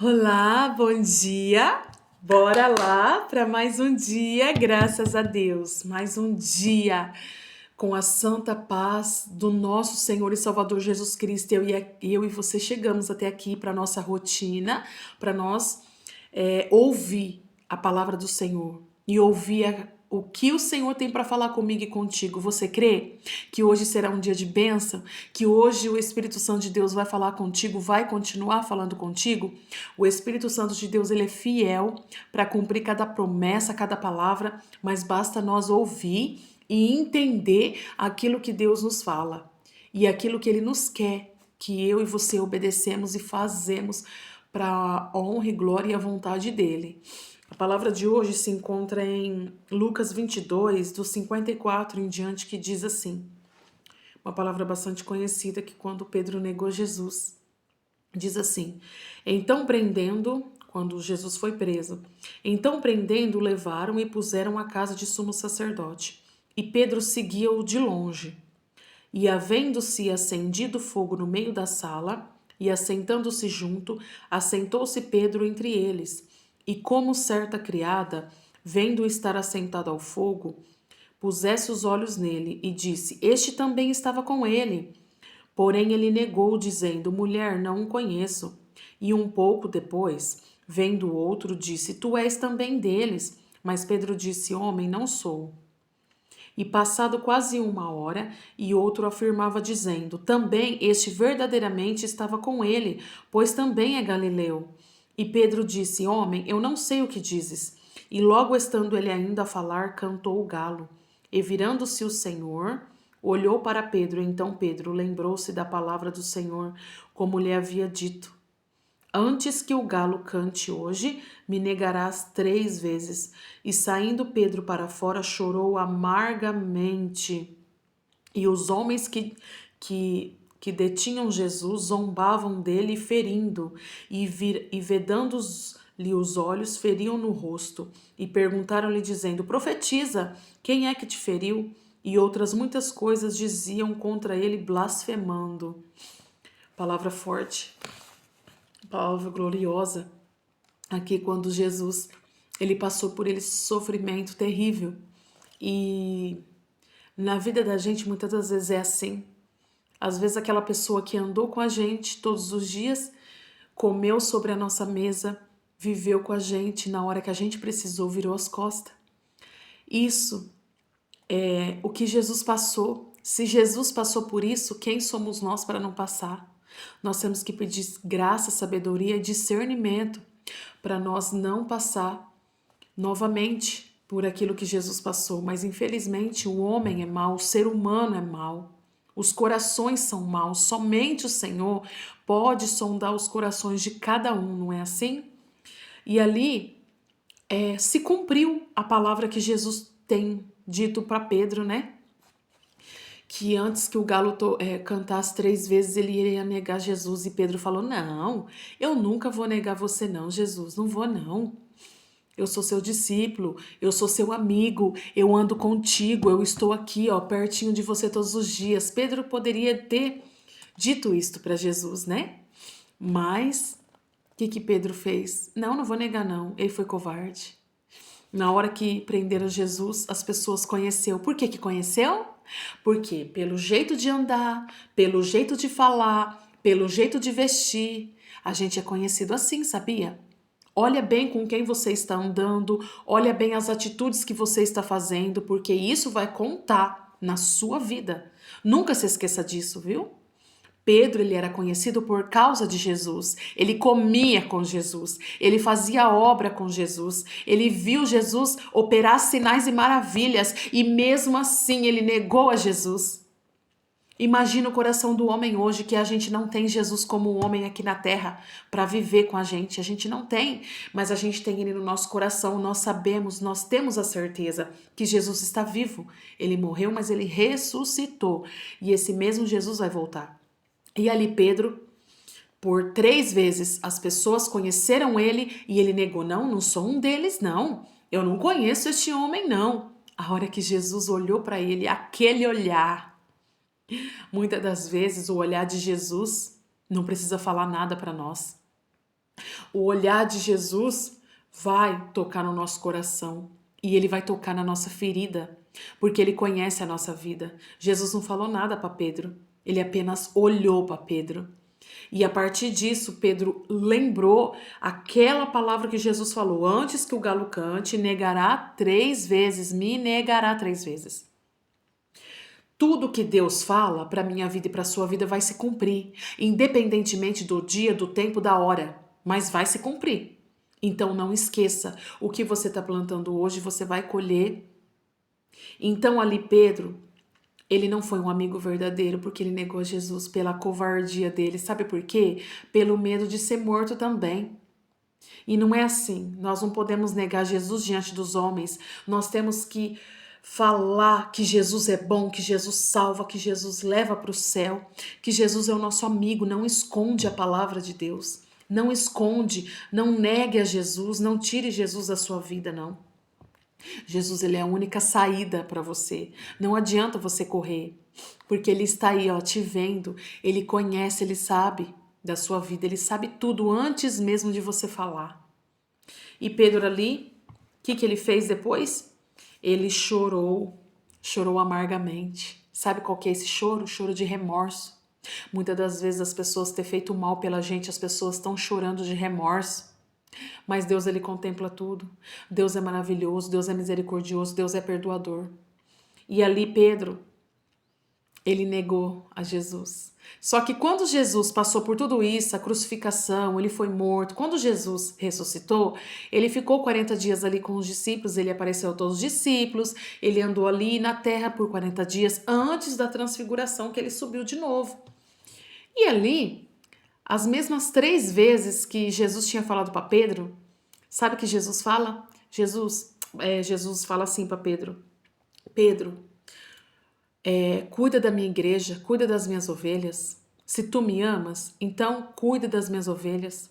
Olá, bom dia. Bora lá para mais um dia, graças a Deus. Mais um dia com a santa paz do nosso Senhor e Salvador Jesus Cristo. Eu e você chegamos até aqui para nossa rotina, para nós ouvir a palavra do Senhor e ouvir o que o Senhor tem para falar comigo e contigo. Você crê que hoje será um dia de bênção? Que hoje o Espírito Santo de Deus vai falar contigo, vai continuar falando contigo? O Espírito Santo de Deus, ele é fiel para cumprir cada promessa, cada palavra, mas basta nós ouvir e entender aquilo que Deus nos fala e aquilo que ele nos quer que eu e você obedecemos e fazemos para a honra e glória e a vontade dele. A palavra de hoje se encontra em Lucas 22, do 54 em diante, que diz assim, uma palavra bastante conhecida, que quando Pedro negou Jesus, diz assim, quando Jesus foi preso, então prendendo, o levaram e puseram à casa de sumo sacerdote. E Pedro seguia-o de longe. E havendo-se acendido fogo no meio da sala, e assentando-se junto, assentou-se Pedro entre eles. E como certa criada, vendo estar assentado ao fogo, pusesse os olhos nele e disse: Este também estava com ele. Porém ele negou, dizendo: Mulher, não o conheço. E um pouco depois, vendo o outro, disse: Tu és também deles. Mas Pedro disse: Homem, não sou. E passado quase uma hora, e outro afirmava, dizendo: Também este verdadeiramente estava com ele, pois também é galileu. E Pedro disse: Homem, eu não sei o que dizes. E logo estando ele ainda a falar, cantou o galo. E virando-se o Senhor, olhou para Pedro. Então Pedro lembrou-se da palavra do Senhor, como lhe havia dito: Antes que o galo cante hoje, me negarás 3 vezes. E saindo Pedro para fora, chorou amargamente. E os homens que detinham Jesus zombavam dele, ferindo, e vedando-lhe os olhos, feriam no rosto. E perguntaram-lhe, dizendo: Profetiza, quem é que te feriu? E outras muitas coisas diziam contra ele, blasfemando. Palavra forte. Palavra gloriosa, aqui quando Jesus ele passou por esse sofrimento terrível. E na vida da gente muitas das vezes é assim. Às vezes aquela pessoa que andou com a gente todos os dias, comeu sobre a nossa mesa, viveu com a gente, na hora que a gente precisou, virou as costas. Isso é o que Jesus passou. Se Jesus passou por isso, quem somos nós para não passar? Nós temos que pedir graça, sabedoria e discernimento para nós não passar novamente por aquilo que Jesus passou. Mas infelizmente o homem é mau, o ser humano é mau. Os corações são maus. Somente o Senhor pode sondar os corações de cada um, não é assim? E ali se cumpriu a palavra que Jesus tem dito para Pedro, né? Que antes que o galo cantasse 3 vezes, ele iria negar Jesus. E Pedro falou: Não, eu nunca vou negar você, não, Jesus, não vou, não. Eu sou seu discípulo, eu sou seu amigo, eu ando contigo, eu estou aqui, ó, pertinho de você todos os dias. Pedro poderia ter dito isto para Jesus, né? Mas o que Pedro fez? Não, não vou negar, não. Ele foi covarde. Na hora que prenderam Jesus, as pessoas conheceu. Por que conheceu? Porque pelo jeito de andar, pelo jeito de falar, pelo jeito de vestir, a gente é conhecido assim, sabia? Olha bem com quem você está andando, olha bem as atitudes que você está fazendo, porque isso vai contar na sua vida. Nunca se esqueça disso, viu? Pedro, ele era conhecido por causa de Jesus. Ele comia com Jesus, ele fazia obra com Jesus, ele viu Jesus operar sinais e maravilhas e mesmo assim ele negou a Jesus. Imagina o coração do homem hoje, que a gente não tem Jesus como um homem aqui na terra para viver com a gente não tem, mas a gente tem ele no nosso coração, nós sabemos, nós temos a certeza que Jesus está vivo. Ele morreu, mas ele ressuscitou e esse mesmo Jesus vai voltar. E ali Pedro, por 3 vezes, as pessoas conheceram ele e ele negou: Não, não sou um deles, não. Eu não conheço este homem, não. A hora que Jesus olhou para ele, aquele olhar, muitas das vezes o olhar de Jesus não precisa falar nada para nós. O olhar de Jesus vai tocar no nosso coração e ele vai tocar na nossa ferida, porque ele conhece a nossa vida. Jesus não falou nada para Pedro, ele apenas olhou para Pedro. E a partir disso, Pedro lembrou aquela palavra que Jesus falou: antes que o galo cante, negará 3 vezes, me negará 3 vezes. Tudo que Deus fala para minha vida e para sua vida vai se cumprir, independentemente do dia, do tempo, da hora, mas vai se cumprir. Então não esqueça, o que você está plantando hoje, você vai colher. Então ali Pedro, ele não foi um amigo verdadeiro porque ele negou a Jesus pela covardia dele. Sabe por quê? Pelo medo de ser morto também. E não é assim. Nós não podemos negar Jesus diante dos homens. Nós temos que falar que Jesus é bom, que Jesus salva, que Jesus leva para o céu, que Jesus é o nosso amigo. Não esconde a palavra de Deus. Não esconde, não negue a Jesus, não tire Jesus da sua vida, não. Jesus, ele é a única saída para você. Não adianta você correr, porque ele está aí, ó, te vendo. Ele conhece, ele sabe da sua vida, ele sabe tudo antes mesmo de você falar. E Pedro ali, o que ele fez depois? Ele chorou, chorou amargamente. Sabe qual que é esse choro? Choro de remorso. Muitas das vezes as pessoas têm feito mal pela gente, as pessoas estão chorando de remorso. Mas Deus, ele contempla tudo. Deus é maravilhoso, Deus é misericordioso, Deus é perdoador. E ali Pedro, ele negou a Jesus. Só que quando Jesus passou por tudo isso, a crucificação, ele foi morto, quando Jesus ressuscitou, ele ficou 40 dias ali com os discípulos, ele apareceu a todos os discípulos, ele andou ali na terra por 40 dias antes da transfiguração, que ele subiu de novo. E ali, as mesmas 3 vezes que Jesus tinha falado para Pedro, sabe o que Jesus fala? Jesus fala assim para Pedro: Pedro, cuida da minha igreja, cuida das minhas ovelhas. Se tu me amas, então cuida das minhas ovelhas.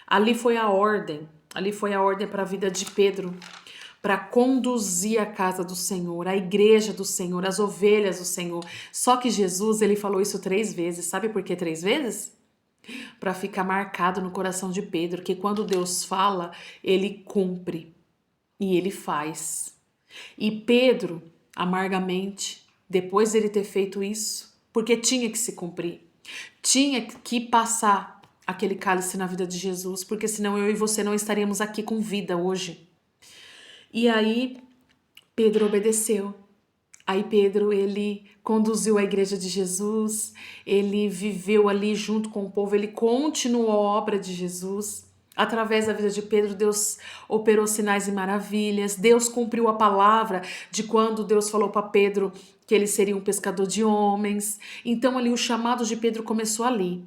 Ali foi a ordem para a vida de Pedro, para conduzir a casa do Senhor, a igreja do Senhor, as ovelhas do Senhor. Só que Jesus, ele falou isso 3 vezes. Sabe por que 3 vezes? Para ficar marcado no coração de Pedro, que quando Deus fala, ele cumpre e ele faz. E Pedro, amargamente, depois dele ter feito isso, porque tinha que se cumprir, tinha que passar aquele cálice na vida de Jesus, porque senão eu e você não estaríamos aqui com vida hoje. E aí Pedro obedeceu. Aí Pedro, ele conduziu a igreja de Jesus, ele viveu ali junto com o povo, ele continuou a obra de Jesus. Através da vida de Pedro, Deus operou sinais e maravilhas. Deus cumpriu a palavra de quando Deus falou para Pedro que ele seria um pescador de homens. Então ali o chamado de Pedro começou ali,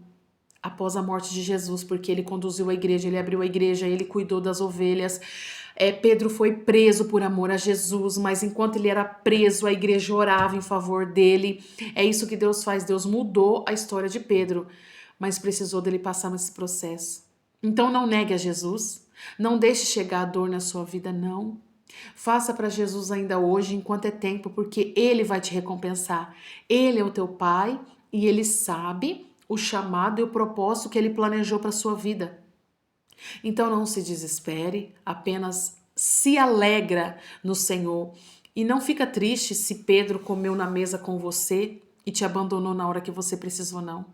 após a morte de Jesus, porque ele conduziu a igreja, ele abriu a igreja, ele cuidou das ovelhas. Pedro foi preso por amor a Jesus, mas enquanto ele era preso, a igreja orava em favor dele. É isso que Deus faz. Deus mudou a história de Pedro, mas precisou dele passar nesse processo. Então não negue a Jesus, não deixe chegar a dor na sua vida, não. Faça para Jesus ainda hoje, enquanto é tempo, porque Ele vai te recompensar. Ele é o teu Pai e Ele sabe o chamado e o propósito que Ele planejou para a sua vida. Então não se desespere, apenas se alegra no Senhor. E não fica triste se Pedro comeu na mesa com você e te abandonou na hora que você precisou, não.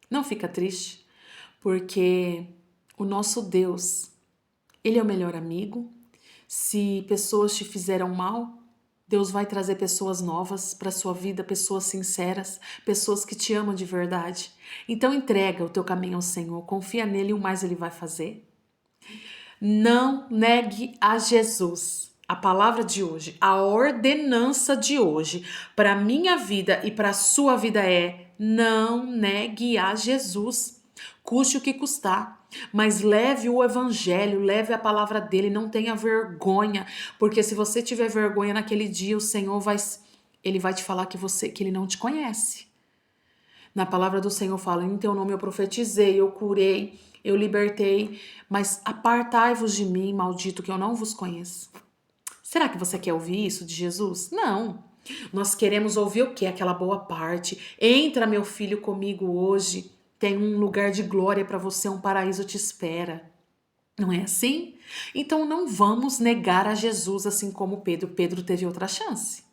Não fica triste, porque o nosso Deus, Ele é o melhor amigo. Se pessoas te fizeram mal, Deus vai trazer pessoas novas para a sua vida, pessoas sinceras, pessoas que te amam de verdade. Então entrega o teu caminho ao Senhor, confia nele e o mais Ele vai fazer. Não negue a Jesus. A palavra de hoje, a ordenança de hoje para a minha vida e para a sua vida é: não negue a Jesus. Custe o que custar, mas leve o evangelho, leve a palavra dele, não tenha vergonha, porque se você tiver vergonha naquele dia, o Senhor ele vai te falar que ele não te conhece. Na palavra do Senhor fala: em teu nome eu profetizei, eu curei, eu libertei, mas apartai-vos de mim, maldito, que eu não vos conheço. Será que você quer ouvir isso de Jesus? Não. Nós queremos ouvir o quê? Aquela boa parte. Entra, meu filho, comigo hoje. Tem um lugar de glória para você, um paraíso te espera. Não é assim? Então não vamos negar a Jesus assim como Pedro. Pedro teve outra chance.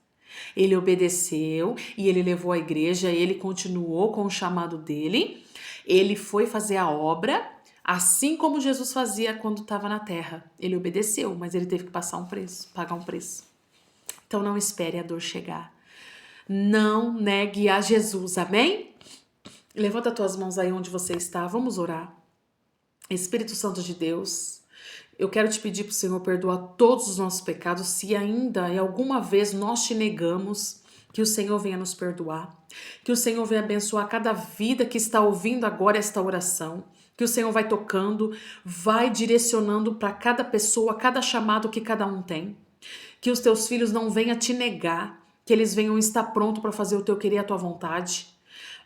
Ele obedeceu e ele levou a igreja, ele continuou com o chamado dele, ele foi fazer a obra, assim como Jesus fazia quando estava na terra. Ele obedeceu, mas ele teve que passar um preço, pagar um preço. Então não espere a dor chegar. Não negue a Jesus, amém? Levanta as tuas mãos aí onde você está, vamos orar. Espírito Santo de Deus, eu quero te pedir para o Senhor perdoar todos os nossos pecados, se ainda em alguma vez nós te negamos, que o Senhor venha nos perdoar, que o Senhor venha abençoar cada vida que está ouvindo agora esta oração, que o Senhor vai tocando, vai direcionando para cada pessoa, cada chamado que cada um tem, que os teus filhos não venham te negar, que eles venham estar prontos para fazer o teu querer e a tua vontade.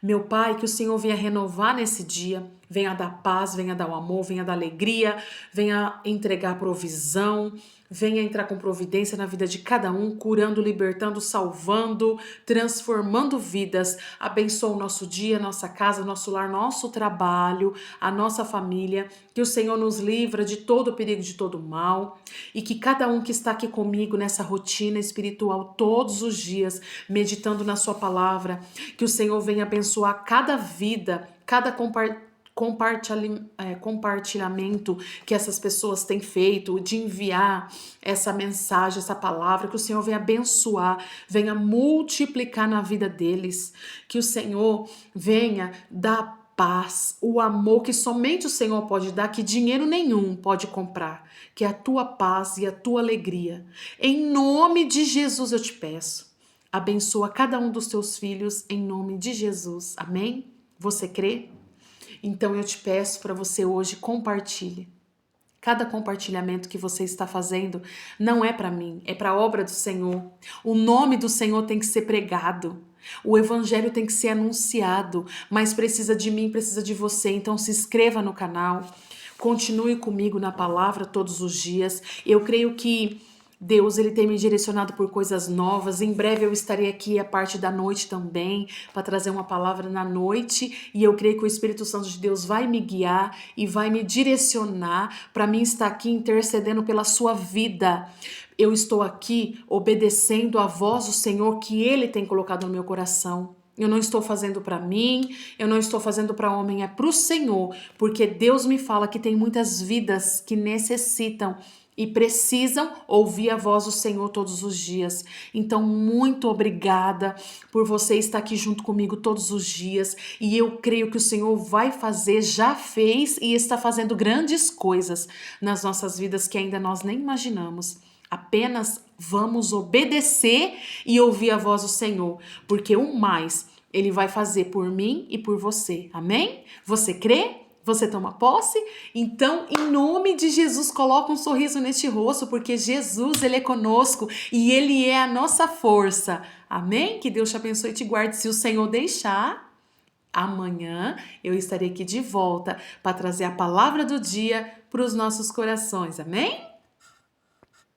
Meu Pai, que o Senhor venha renovar nesse dia, venha dar paz, venha dar o amor, venha dar alegria, venha entregar provisão, venha entrar com providência na vida de cada um, curando, libertando, salvando, transformando vidas. Abençoa o nosso dia, nossa casa, nosso lar, nosso trabalho, a nossa família. Que o Senhor nos livra de todo perigo, de todo mal. E que cada um que está aqui comigo nessa rotina espiritual todos os dias, meditando na sua palavra, que o Senhor venha abençoar cada vida, cada compartilhamento que essas pessoas têm feito, de enviar essa mensagem, essa palavra, que o Senhor venha abençoar, venha multiplicar na vida deles, que o Senhor venha dar paz, o amor que somente o Senhor pode dar, que dinheiro nenhum pode comprar, que é a tua paz e a tua alegria. Em nome de Jesus eu te peço, abençoa cada um dos teus filhos em nome de Jesus, amém? Você crê? Então eu te peço para você hoje compartilhe. Cada compartilhamento que você está fazendo não é para mim, é para a obra do Senhor. O nome do Senhor tem que ser pregado. O evangelho tem que ser anunciado, mas precisa de mim, precisa de você. Então se inscreva no canal, continue comigo na palavra todos os dias. Eu creio que Deus, ele tem me direcionado por coisas novas. Em breve eu estarei aqui a parte da noite também, para trazer uma palavra na noite. E eu creio que o Espírito Santo de Deus vai me guiar e vai me direcionar para mim estar aqui intercedendo pela sua vida. Eu estou aqui obedecendo a voz do Senhor que ele tem colocado no meu coração. Eu não estou fazendo para mim, eu não estou fazendo para homem, é para o Senhor, porque Deus me fala que tem muitas vidas que necessitam e precisam ouvir a voz do Senhor todos os dias. Então, muito obrigada por você estar aqui junto comigo todos os dias. E eu creio que o Senhor vai fazer, já fez e está fazendo grandes coisas nas nossas vidas que ainda nós nem imaginamos. Apenas vamos obedecer e ouvir a voz do Senhor, porque o mais Ele vai fazer por mim e por você. Amém? Você crê? Você toma posse? Então, em nome de Jesus, coloca um sorriso neste rosto, porque Jesus, ele é conosco e ele é a nossa força. Amém? Que Deus te abençoe e te guarde. Se o Senhor deixar, amanhã eu estarei aqui de volta para trazer a palavra do dia para os nossos corações. Amém?